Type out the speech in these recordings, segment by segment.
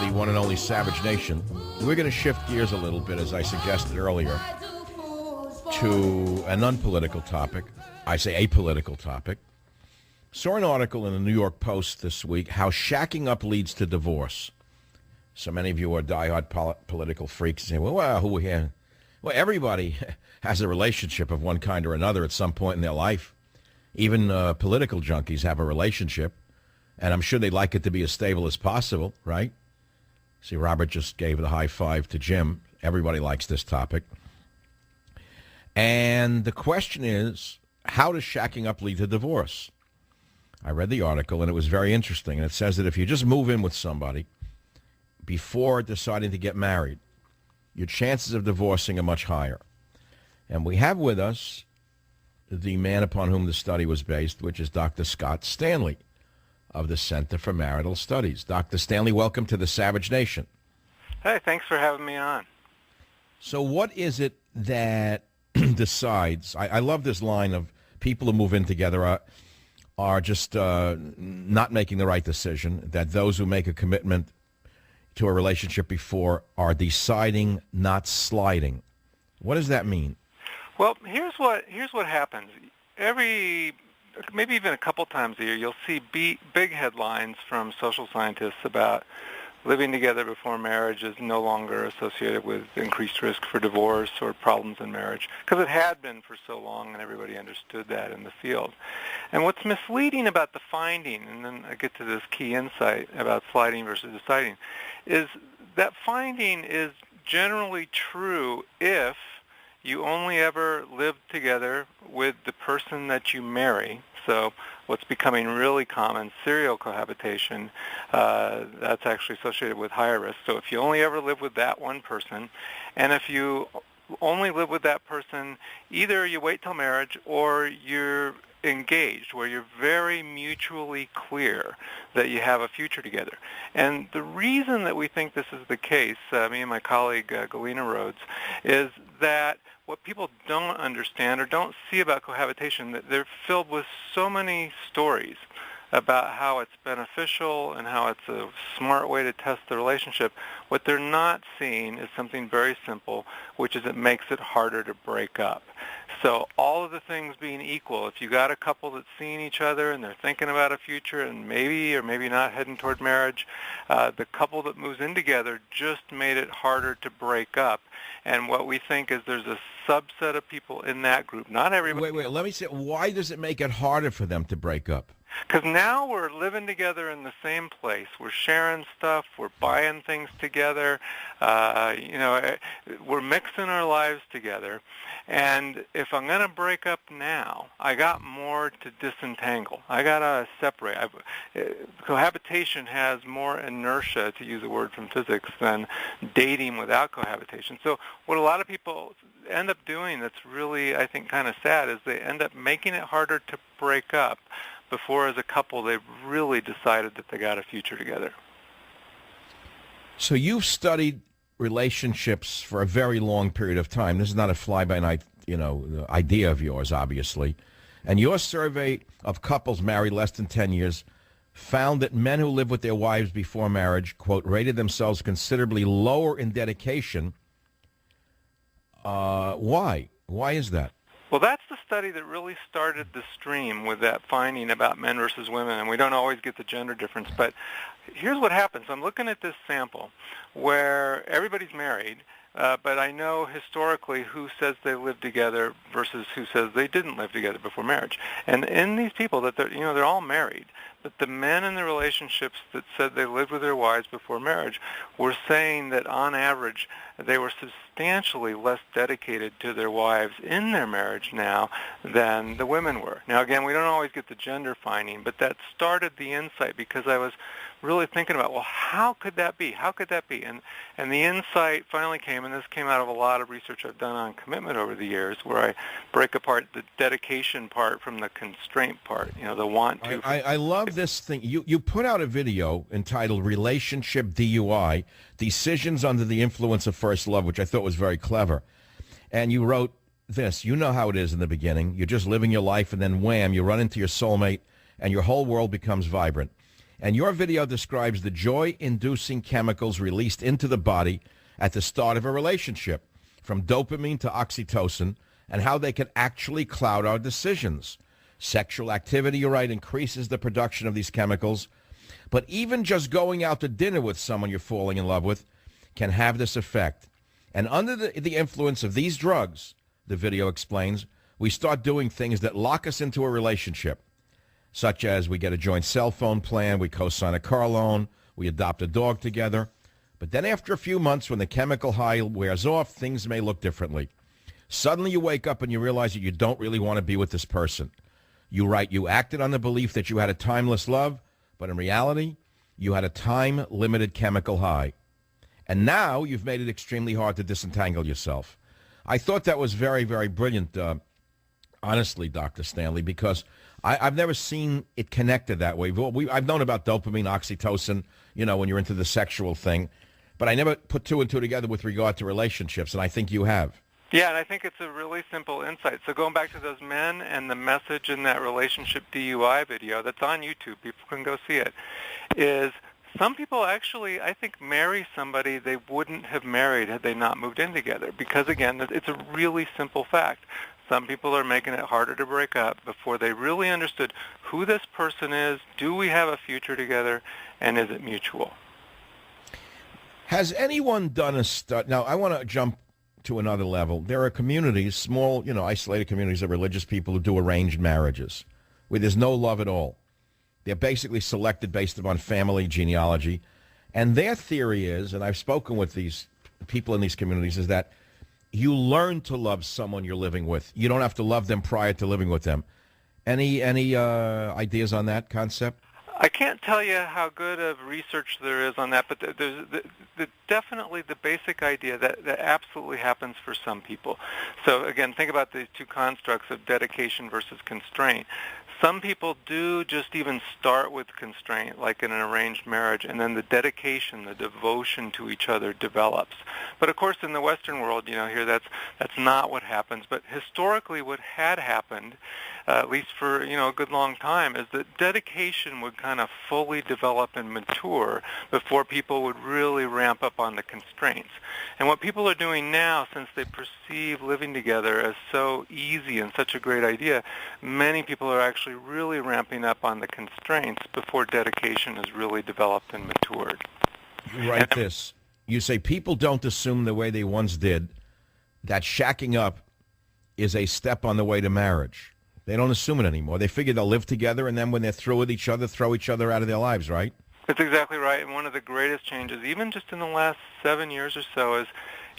the one and only Savage Nation. We're going to shift gears a little bit, as I suggested earlier, to an unpolitical topic. I say apolitical topic. Saw an article in the New York Post this week, how shacking up leads to divorce. So many of you are diehard political freaks and say, well, who here? Well, everybody has a relationship of one kind or another at some point in their life. Even political junkies have a relationship, and I'm sure they'd like it to be as stable as possible, right? See, Robert just gave the high five to Jim. Everybody likes this topic. And the question is, how does shacking up lead to divorce? I read the article, and it was very interesting. And it says that if you just move in with somebody before deciding to get married, your chances of divorcing are much higher. And we have with us the man upon whom the study was based, which is Dr. Scott Stanley of the Center for Marital Studies. Dr. Stanley, welcome to the Savage Nation. Hey, thanks for having me on. So what is it that decides, I love this line of people who move in together are just not making the right decision, that those who make a commitment to a relationship before are deciding, not sliding. What does that mean? Well, here's what happens. Maybe even a couple times a year, you'll see big headlines from social scientists about living together before marriage is no longer associated with increased risk for divorce or problems in marriage, because it had been for so long and everybody understood that in the field. And what's misleading about the finding, and then I get to this key insight about sliding versus deciding, is that finding is generally true if you only ever live together with the person that you marry. So what's becoming really common, serial cohabitation, that's actually associated with higher risk. So if you only ever live with that one person, and if you only live with that person, either you wait till marriage or you're engaged, where you're very mutually clear that you have a future together. And the reason that we think this is the case, me and my colleague Galena Rhodes, is that what people don't understand or don't see about cohabitation, that they're filled with so many stories about how it's beneficial and how it's a smart way to test the relationship. What they're not seeing is something very simple, which is it makes it harder to break up. So all of the things being equal, if you got a couple that's seeing each other and they're thinking about a future and maybe or maybe not heading toward marriage, the couple that moves in together just made it harder to break up. And what we think is there's a subset of people in that group, not everybody. Wait, let me say, why does it make it harder for them to break up? Because now we're living together in the same place. We're sharing stuff. We're buying things together. We're mixing our lives together. And if I'm going to break up now, I got more to disentangle. I got to separate. Cohabitation has more inertia, to use a word from physics, than dating without cohabitation. So what a lot of people end up doing that's really, I think, kind of sad is they end up making it harder to break up before as a couple they've really decided that they got a future together. So you've studied relationships for a very long period of time. This is not a fly-by-night, idea of yours, obviously. And your survey of couples married less than 10 years found that men who live with their wives before marriage, quote, rated themselves considerably lower in dedication. Why? Why is that? Well, that's the study that really started the stream with that finding about men versus women, and we don't always get the gender difference. But here's what happens. I'm looking at this sample where everybody's married, but I know historically who says they lived together versus who says they didn't live together before marriage. And in these people, that they're all married, but the men in the relationships that said they lived with their wives before marriage were saying that on average they were substantially less dedicated to their wives in their marriage now than the women were. Now, again, we don't always get the gender finding, but that started the insight because I was really thinking about, well, how could that be? How could that be? And the insight finally came, and this came out of a lot of research I've done on commitment over the years, where I break apart the dedication part from the constraint part, the want to. I love this thing. You put out a video entitled Relationship DUI, Decisions Under the Influence of First Love, which I thought was very clever. And you wrote this, you know how it is in the beginning. You're just living your life, and then wham, you run into your soulmate, and your whole world becomes vibrant. And your video describes the joy-inducing chemicals released into the body at the start of a relationship, from dopamine to oxytocin, and how they can actually cloud our decisions. Sexual activity, you write, increases the production of these chemicals. But even just going out to dinner with someone you're falling in love with can have this effect. And under the influence of these drugs, the video explains, we start doing things that lock us into a relationship, such as we get a joint cell phone plan, we co-sign a car loan, we adopt a dog together. But then after a few months, when the chemical high wears off, things may look differently. Suddenly you wake up and you realize that you don't really want to be with this person. You write, you acted on the belief that you had a timeless love, but in reality, you had a time-limited chemical high. And now you've made it extremely hard to disentangle yourself. I thought that was very, very brilliant, honestly, Dr. Stanley, because I've never seen it connected that way. I've known about dopamine, oxytocin, when you're into the sexual thing, but I never put two and two together with regard to relationships, and I think you have. Yeah, and I think it's a really simple insight. So going back to those men and the message in that relationship DUI video that's on YouTube, people can go see it, is some people actually, I think, marry somebody they wouldn't have married had they not moved in together. Because, again, it's a really simple fact. Some people are making it harder to break up before they really understood who this person is, do we have a future together, and is it mutual? Has anyone done a study? Now, I want to jump to another level. There are communities, small, isolated communities of religious people who do arranged marriages where there's no love at all. They're basically selected based upon family genealogy. And their theory is, and I've spoken with these people in these communities, is that you learn to love someone you're living with. You don't have to love them prior to living with them. Any ideas on that concept? I can't tell you how good of research there is on that, but there's definitely the basic idea that absolutely happens for some people. So again, think about these two constructs of dedication versus constraint. Some people do just even start with constraint, like in an arranged marriage, and then the dedication, the devotion to each other develops. But of course, in the Western world, here that's not what happens. But historically, what had happened, at least for a good long time, is that dedication would kind of fully develop and mature before people would really ramp up on the constraints. And what people are doing now, since they perceive living together as so easy and such a great idea, many people are actually really ramping up on the constraints before dedication is really developed and matured. You write this. You say people don't assume the way they once did that shacking up is a step on the way to marriage. They don't assume it anymore. They figure they'll live together, and then when they're through with each other, throw each other out of their lives, right? That's exactly right. And one of the greatest changes, even just in the last 7 years or so, is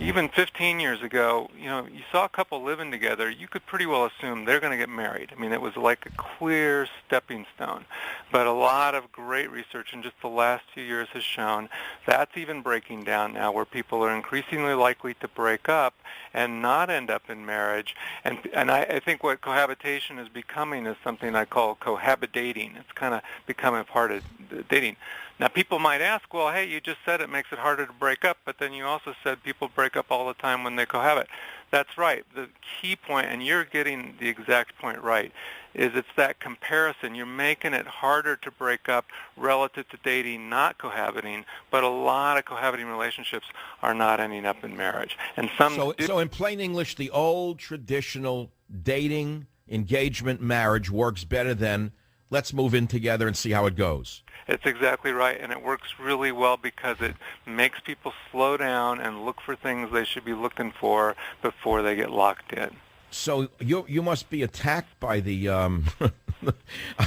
even 15 years ago, you saw a couple living together, you could pretty well assume they're going to get married. I mean, it was like a clear stepping stone. But a lot of great research in just the last few years has shown that's even breaking down now, where people are increasingly likely to break up and not end up in marriage. And I think what cohabitation is becoming is something I call cohabitating. It's kind of becoming part of dating. Now, people might ask, well, hey, you just said it makes it harder to break up, but then you also said people break up all the time when they cohabit. That's right. The key point, and you're getting the exact point right, is it's that comparison. You're making it harder to break up relative to dating, not cohabiting, but a lot of cohabiting relationships are not ending up in marriage. And So in plain English, the old traditional dating, engagement, marriage works better than let's move in together and see how it goes. It's exactly right, and it works really well because it makes people slow down and look for things they should be looking for before they get locked in. So you must be attacked by the,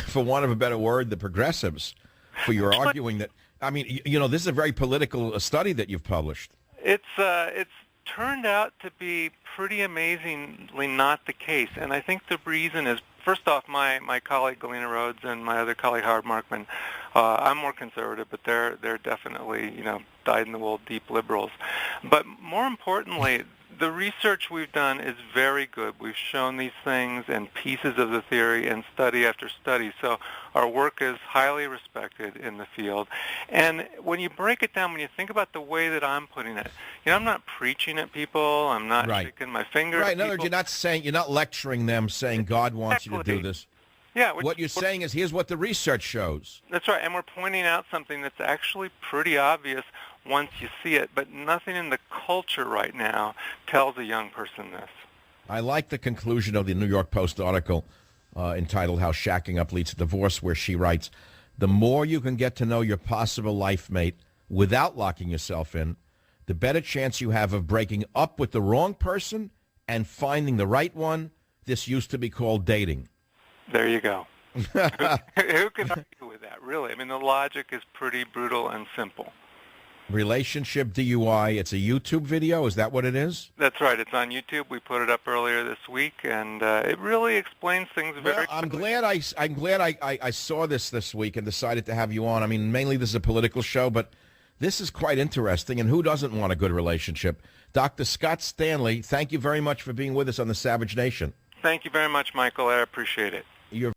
for want of a better word, the progressives, for your arguing that. I mean, this is a very political study that you've published. It's turned out to be pretty amazingly not the case, and I think the reason is, first off, my colleague Galena Rhodes and my other colleague Howard Markman, I'm more conservative, but they're definitely dyed-in-the-wool deep liberals. But more importantly, the research we've done is very good. We've shown these things and pieces of the theory in study after study. So our work is highly respected in the field. And when you break it down, when you think about the way that I'm putting it, I'm not preaching at people. I'm not shaking my finger at Right. people. In other words, you're not lecturing them saying God wants you to do this. Yeah. What you're saying is, here's what the research shows. That's right, and we're pointing out something that's actually pretty obvious once you see it, but nothing in the culture right now tells a young person this. I like the conclusion of the New York Post article entitled How Shacking Up Leads to Divorce, where she writes, the more you can get to know your possible life mate without locking yourself in, the better chance you have of breaking up with the wrong person and finding the right one. This used to be called dating. There you go. Who can argue with that, really? I mean, the logic is pretty brutal and simple. Relationship DUI, it's a YouTube video? Is that what it is? That's right. It's on YouTube. We put it up earlier this week, and it really explains things very I'm quickly. glad I saw this week and decided to have you on. I mean, mainly this is a political show, but this is quite interesting, and who doesn't want a good relationship? Dr. Scott Stanley, thank you very much for being with us on the Savage Nation. Thank you very much, Michael. I appreciate it. You're